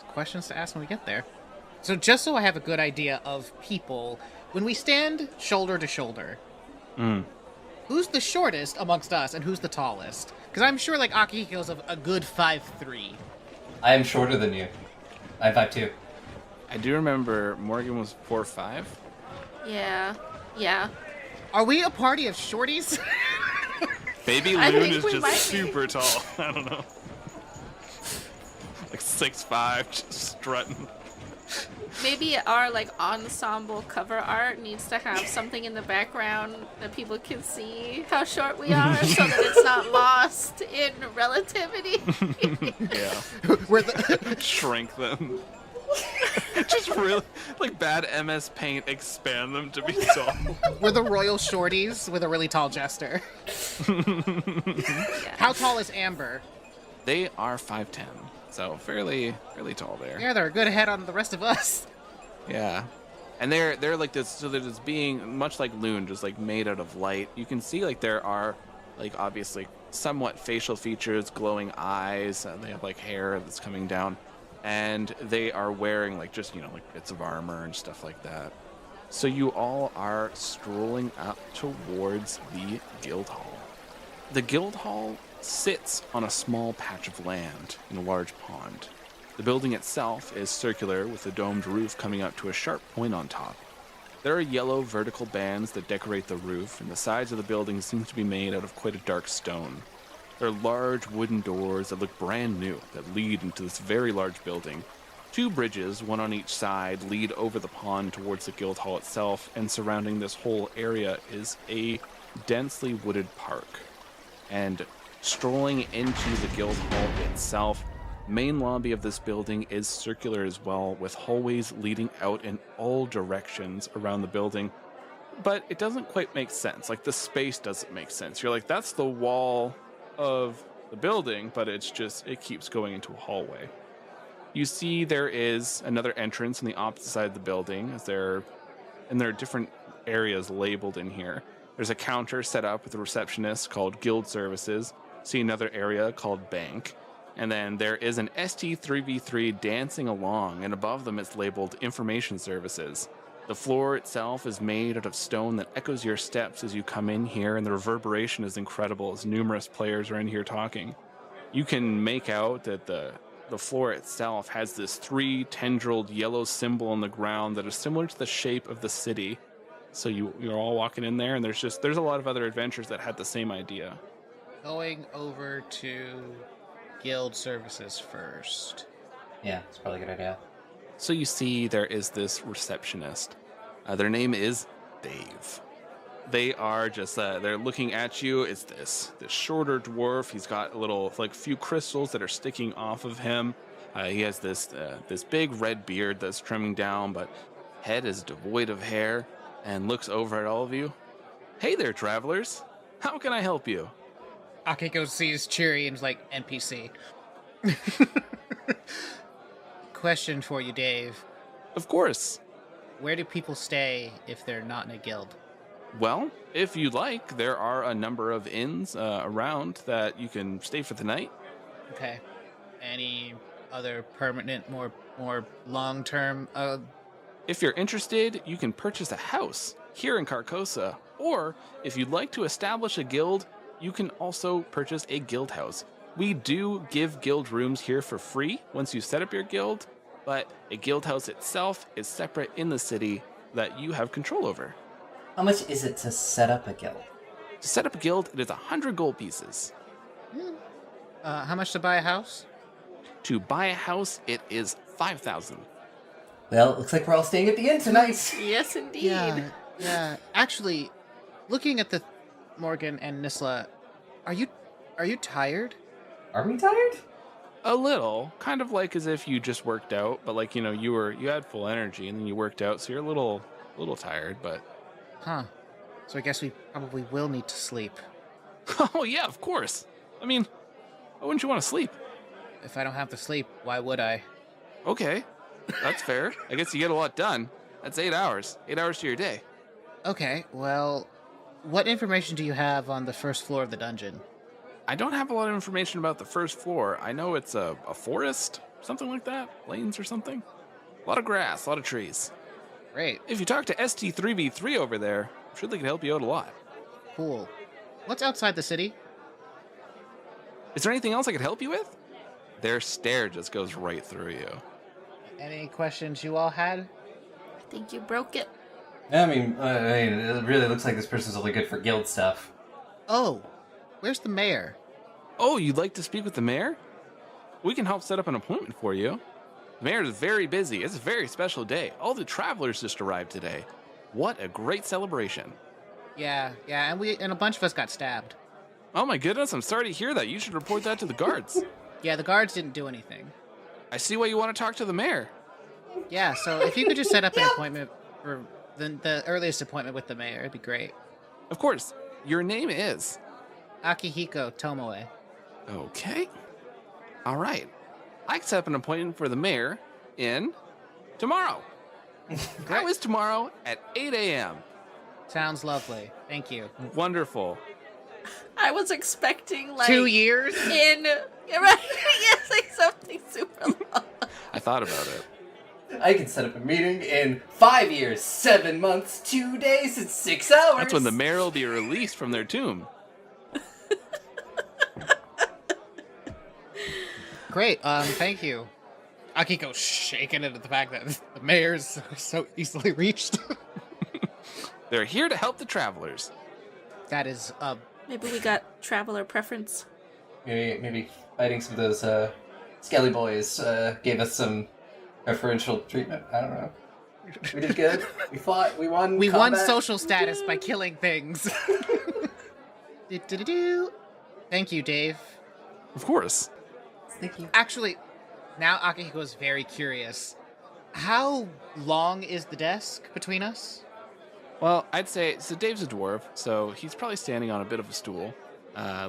questions to ask when we get there. So just so I have a good idea of people, when we stand shoulder to shoulder, who's the shortest amongst us and who's the tallest? Because I'm sure like Akihiko's a good 5'3". I am shorter than you. I'm 5'2". I do remember Morgan was 4'5". Yeah. Yeah. Are we a party of shorties? Baby I Loon think is we just might be. super tall. I don't know. Like 6'5", just strutting. Maybe our like ensemble cover art needs to have something in the background that people can see how short we are, so that it's not lost in relativity. Yeah. We're the Shrink them. Just really, like bad MS Paint, expand them to be tall. We're the royal shorties with a really tall jester. How tall is Amber? They are 5'10", so fairly tall there. Yeah, they're a good head on the rest of us. Yeah. And they're like this, so they're just being much like Loon, just like made out of light. You can see like there are like obviously somewhat facial features, glowing eyes, and they have like hair that's coming down. And they are wearing like just, like bits of armor and stuff like that. So you all are strolling up towards the guild hall. The guild hall sits on a small patch of land in a large pond. The building itself is circular with a domed roof coming up to a sharp point on top. There are yellow vertical bands that decorate the roof, and the sides of the building seem to be made out of quite a dark stone. There are large wooden doors that look brand new that lead into this very large building. 2 bridges, one on each side, lead over the pond towards the guild hall itself, and surrounding this whole area is a densely wooded park. And strolling into the guild hall itself, main lobby of this building is circular as well, with hallways leading out in all directions around the building. But it doesn't quite make sense. Like, the space doesn't make sense. You're like, that's the wall of the building, but it keeps going into a hallway. You see there is another entrance on the opposite side of the building, and there are different areas labeled in here. There's a counter set up with a receptionist called Guild Services. See another area called Bank. And then there is an ST3v3 dancing along, and above them it's labeled Information Services. The floor itself is made out of stone that echoes your steps as you come in here, and the reverberation is incredible as numerous players are in here talking. You can make out that the floor itself has this 3-tendrilled yellow symbol on the ground that is similar to the shape of the city. So you're all walking in there, and there's a lot of other adventures that had the same idea. Going over to Guild Services first. Yeah, it's probably a good idea. So you see there is this receptionist. Their name is Dave. They are just, they're looking at you. It's this shorter dwarf. He's got few crystals that are sticking off of him. He has this big red beard that's trimming down, but head is devoid of hair, and looks over at all of you. Hey there, travelers. How can I help you? Akiko sees Cheery and is like, NPC. Question for you, Dave. Of course. Where do people stay if they're not in a guild? Well, if you'd like, there are a number of inns around that you can stay for the night. Okay. Any other permanent, more long-term? If you're interested, you can purchase a house here in Carcosa, or if you'd like to establish a guild, you can also purchase a guild house. We do give guild rooms here for free once you set up your guild, but a guild house itself is separate in the city that you have control over. How much is it to set up a guild? To set up a guild, it is 100 gold pieces. How much to buy a house? To buy a house, it is 5,000. Well, it looks like we're all staying at the inn tonight. Yes, indeed. Yeah. Actually, looking at the Morgan and Nisla, are you tired? Are we tired? A little, kind of like as if you just worked out, but like, you had full energy and then you worked out, so you're a little tired, but... Huh. So I guess we probably will need to sleep. Oh yeah, of course. I mean, why wouldn't you want to sleep? If I don't have to sleep, why would I? Okay, that's fair. I guess you get a lot done. That's 8 hours. 8 hours to your day. Okay, well, what information do you have on the first floor of the dungeon? I don't have a lot of information about the first floor. I know it's a forest, something like that. Lanes or something. A lot of grass, a lot of trees. Great. If you talk to ST3v3 over there, I'm sure they can help you out a lot. Cool. What's outside the city? Is there anything else I could help you with? Their stare just goes right through you. Any questions you all had? I think you broke it. I mean, it really looks like this person's only good for guild stuff. Oh, where's the mayor? Oh, you'd like to speak with the mayor? We can help set up an appointment for you. The mayor is very busy. It's a very special day. All the travelers just arrived today. What a great celebration. Yeah, and a bunch of us got stabbed. Oh my goodness, I'm sorry to hear that. You should report that to the guards. Yeah, the guards didn't do anything. I see why you want to talk to the mayor. Yeah, so if you could just set up an appointment for the earliest appointment with the mayor, it'd be great. Of course. Your name is. Akihiko Tomoe. Okay. All right. I can set up an appointment for the mayor in tomorrow. That was tomorrow at 8 a.m. Sounds lovely. Thank you. Wonderful. I was expecting like 2 years? in yeah, right? Yes, like something super long. I thought about it. I can set up a meeting in 5 years, 7 months, 2 days, and 6 hours. That's when the mayor will be released from their tomb. Great. Thank you. Akiko's shaking at the fact that the mayor's so easily reached. They're here to help the travelers. That is Maybe we got traveler preference. Maybe fighting some of those skelly boys gave us some preferential treatment. I don't know. We did good. We fought. We won. we won combat. social status by killing things. Do-do-do-do. Thank you, Dave. Of course. Thank you. Actually, now Akihiko is very curious. How long is the desk between us? Well, I'd say, so Dave's a dwarf, so he's probably standing on a bit of a stool,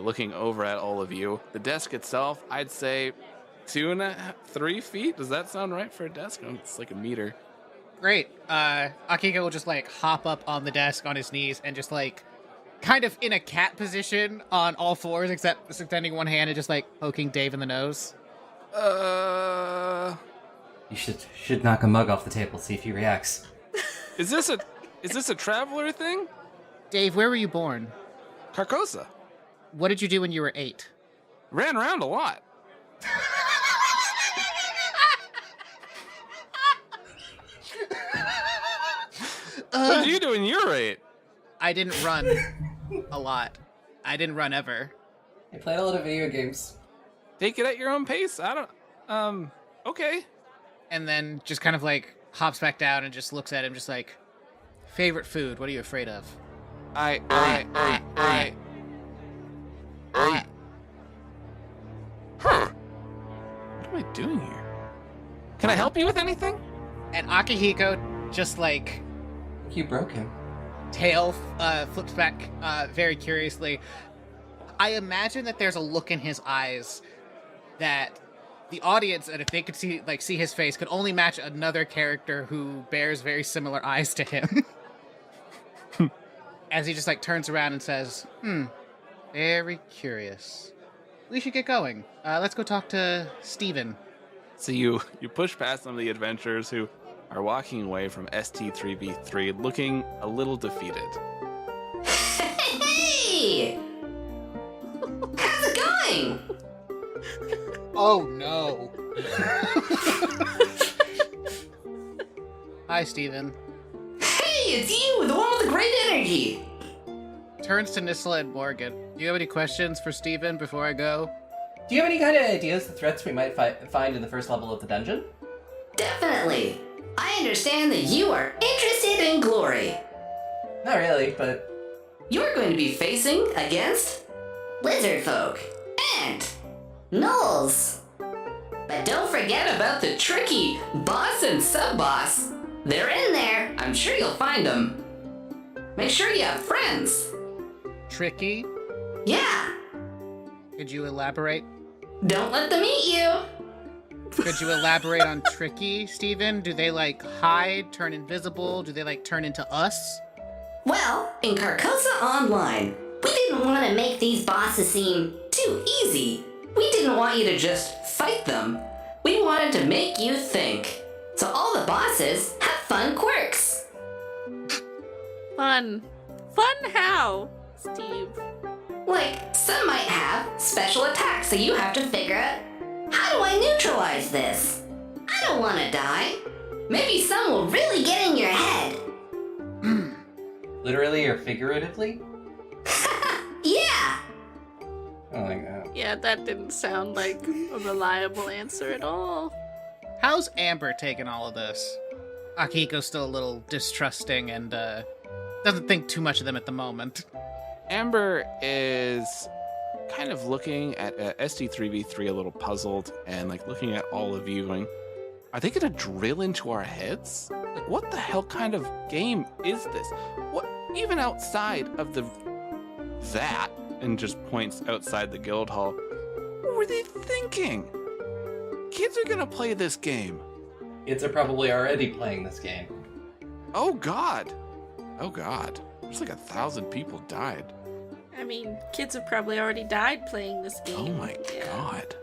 looking over at all of you. The desk itself, I'd say 3 feet. Does that sound right for a desk? Oh, it's like a meter. Great. Akihiko will just like hop up on the desk on his knees and just like kind of in a cat position on all fours except extending one hand and just like poking Dave in the nose. You should knock a mug off the table, see if he reacts. Is this a traveler thing? Dave, where were you born? Carcosa. What did you do when you were 8? Ran around a lot. What did you do when you were 8? I didn't run a lot. I didn't run ever. I played a lot of video games. Take it at your own pace. I don't, okay. And then just kind of like hops back down and just looks at him just like, favorite food, what are you afraid of? I. Huh. What am I doing here? Can I help you with anything? And Akihiko just like You broke him. tail flips back very curiously. I imagine that there's a look in his eyes that the audience, and if they could see his face, could only match another character who bears very similar eyes to him. As he just like turns around and says, very curious. We should get going. Let's go talk to Steven. So you push past some of the adventurers who are walking away from ST3B3 looking a little defeated. Hey! How's it going? Oh no. Hi, Steven. Hey, it's you, the one with the great energy. Turns to Nissla and Morgan. Do you have any questions for Steven before I go? Do you have any kind of ideas the threats we might find in the first level of the dungeon? Definitely. I understand that you are interested in glory. Not really, but You're going to be facing against lizard folk and gnolls. But don't forget about the tricky boss and sub-boss. They're in there. I'm sure you'll find them. Make sure you have friends. Tricky? Yeah. Could you elaborate? Don't let them eat you. Could you elaborate on tricky, Steven? Do they like hide, turn invisible? Do they like turn into us? Well, in Carcosa Online, we didn't want to make these bosses seem too easy. We didn't want you to just fight them. We wanted to make you think. So all the bosses have fun quirks. Fun. Fun how, Steve? Like, some might have special attacks that you have to figure out, how do I neutralize this? I don't want to die. Maybe some will really get in your head. literally or figuratively? Yeah. I don't like that. Yeah, that didn't sound like a reliable answer at all. How's Amber taking all of this? Akihiko's still a little distrusting and doesn't think too much of them at the moment. Amber is kind of looking at ST3B3 a little puzzled and like looking at all of you going, Are they gonna drill into our heads? Like, what the hell kind of game is this? What, even outside of that, and just points outside the guild hall, what were they thinking? Kids are gonna play this game. Kids are probably already playing this game. Oh God. Oh God. There's like 1,000 people died. I mean, kids have probably already died playing this game. Oh my God.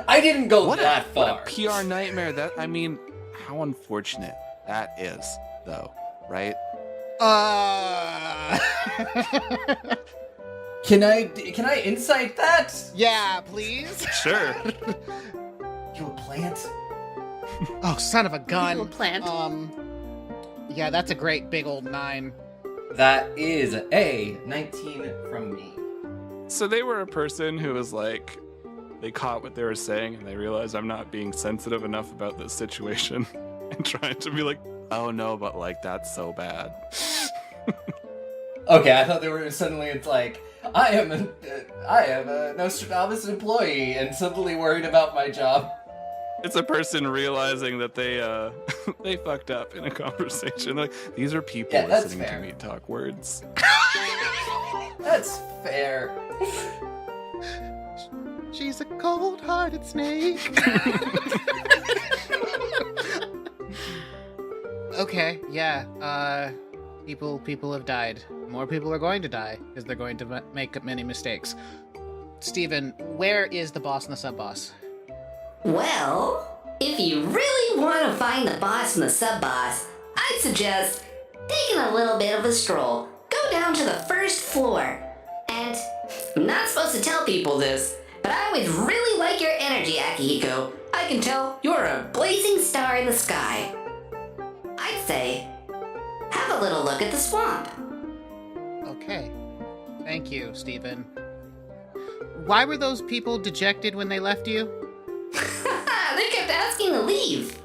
I didn't go that far. What a PR nightmare. I mean, how unfortunate that is, though, right? Can I insight that? Yeah, please. Sure. You a plant? Oh, son of a gun. You a plant. Yeah, that's a great big old 9. That is a 19 from me. So they were a person who was like, they caught what they were saying and they realized I'm not being sensitive enough about this situation and trying to be like, oh no, but like, that's so bad. Okay, I thought they were suddenly, it's like, I am a Nostradamus employee and suddenly worried about my job. It's a person realizing that they they fucked up in a conversation. Like, these are people listening to me talk words. That's fair. She's a cold-hearted snake. Okay, yeah. People have died. More people are going to die because they're going to make many mistakes. Steven, where is the boss and the sub-boss? Well, if you really want to find the boss and the sub-boss, I'd suggest taking a little bit of a stroll. Go down to the first floor. And I'm not supposed to tell people this, but I always really like your energy, Akihiko. I can tell you're a blazing star in the sky. I'd say, have a little look at the swamp. Okay. Thank you, Steven. Why were those people dejected when they left you? They kept asking to leave.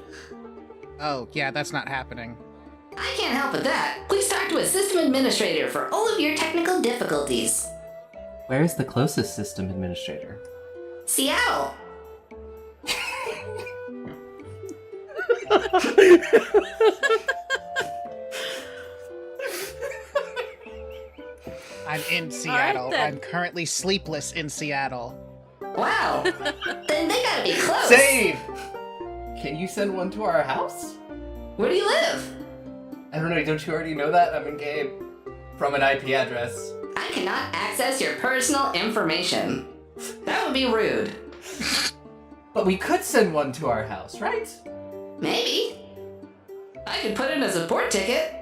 Oh, yeah, that's not happening. I can't help with that. Please talk to a system administrator for all of your technical difficulties. Where is the closest system administrator? Seattle. I'm in Seattle. then. I'm currently sleepless in Seattle. Wow. Then they gotta be close. Save! Can you send one to our house? Where do you live? I don't know, don't you already know that? I'm in game. From an IP address. I cannot access your personal information. That would be rude. But we could send one to our house, right? Maybe. I could put in a support ticket.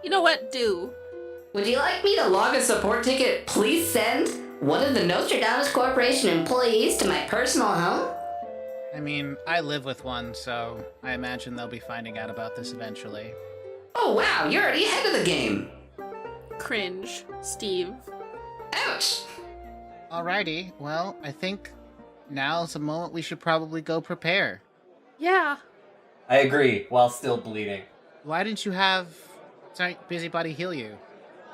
You know what? Do. Would you like me to log a support ticket? Please send one of the Nostradamus Corporation employees to my personal home? I mean, I live with one, so I imagine they'll be finding out about this eventually. Oh wow, you're already ahead of the game. Cringe, Steve. Ouch. Alrighty, well, I think now's the moment we should probably go prepare. Yeah. I agree, while still bleeding. Why didn't you have Busybody heal you?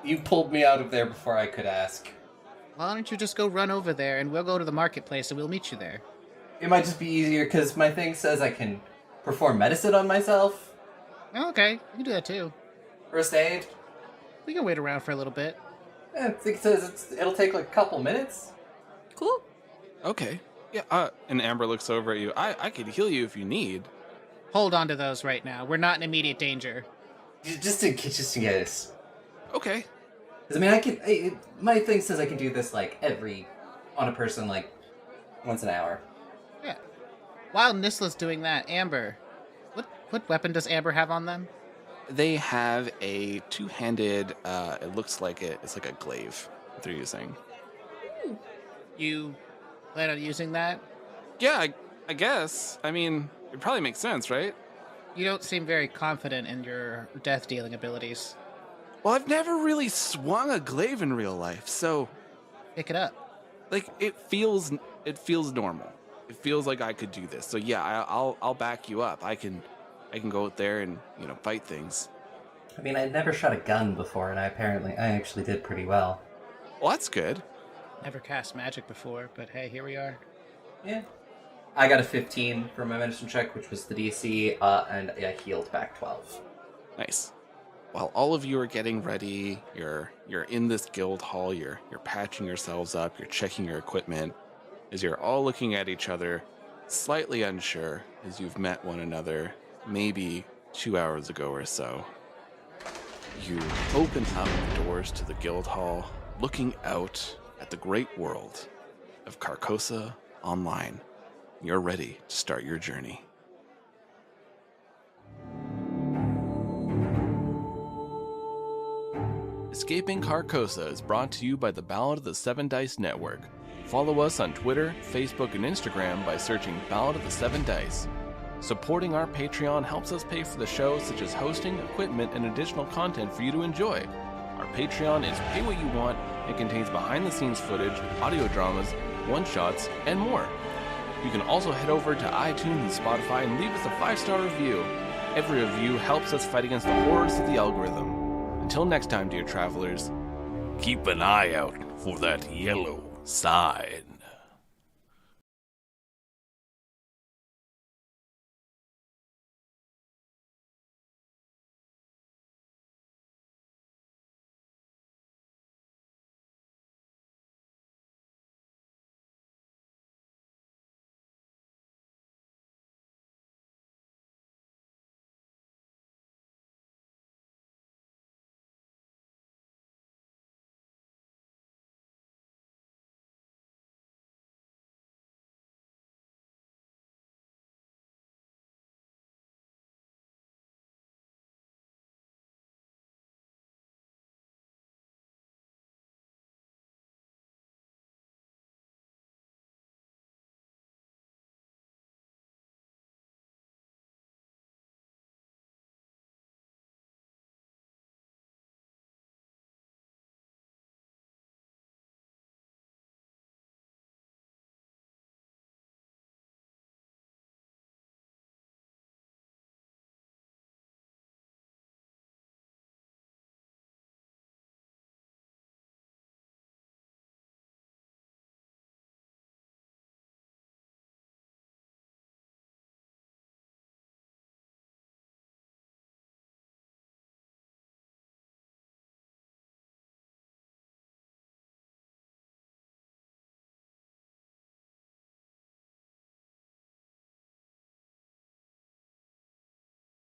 You pulled me out of there before I could ask. Why don't you just go run over there and we'll go to the marketplace and we'll meet you there? It might just be easier because my thing says I can perform medicine on myself. Oh, okay, you can do that too. First aid. We can wait around for a little bit. I think it says it'll take like a couple minutes. Cool. Okay. Yeah, and Amber looks over at you. I could heal you if you need. Hold on to those right now. We're not in immediate danger. Just in case. Okay. Because I mean, my thing says I can do this like on a person like once an hour. Yeah. While Nisla's doing that, Amber, what weapon does Amber have on them? They have a two-handed, it looks like it's like a glaive that they're using. You plan on using that? Yeah, I guess. I mean, it probably makes sense, right? You don't seem very confident in your death-dealing abilities. Well, I've never really swung a glaive in real life, so Pick it up. like it feels normal. It feels like I could do this. So yeah, I'll back you up. I can go out there and, fight things. I mean, I'd never shot a gun before, and I actually did pretty well. Well, that's good. Never cast magic before, but hey, here we are. Yeah. I got a 15 for my medicine check, which was the DC, and I healed back 12. Nice. While all of you are getting ready, you're in this guild hall, you're patching yourselves up, you're checking your equipment, as you're all looking at each other, slightly unsure as you've met one another maybe 2 hours ago or so. You open up the doors to the guild hall, looking out at the great world of Carcosa Online. You're ready to start your journey. Escaping Carcosa is brought to you by the Ballad of the Seven Dice Network. Follow us on Twitter, Facebook, and Instagram by searching Ballad of the Seven Dice. Supporting our Patreon helps us pay for the show, such as hosting, equipment, and additional content for you to enjoy. Our Patreon is pay what you want and contains behind-the-scenes footage, audio dramas, one-shots, and more. You can also head over to iTunes and Spotify and leave us a 5-star review. Every review helps us fight against the horrors of the algorithm. Until next time, dear travelers, keep an eye out for that yellow sign.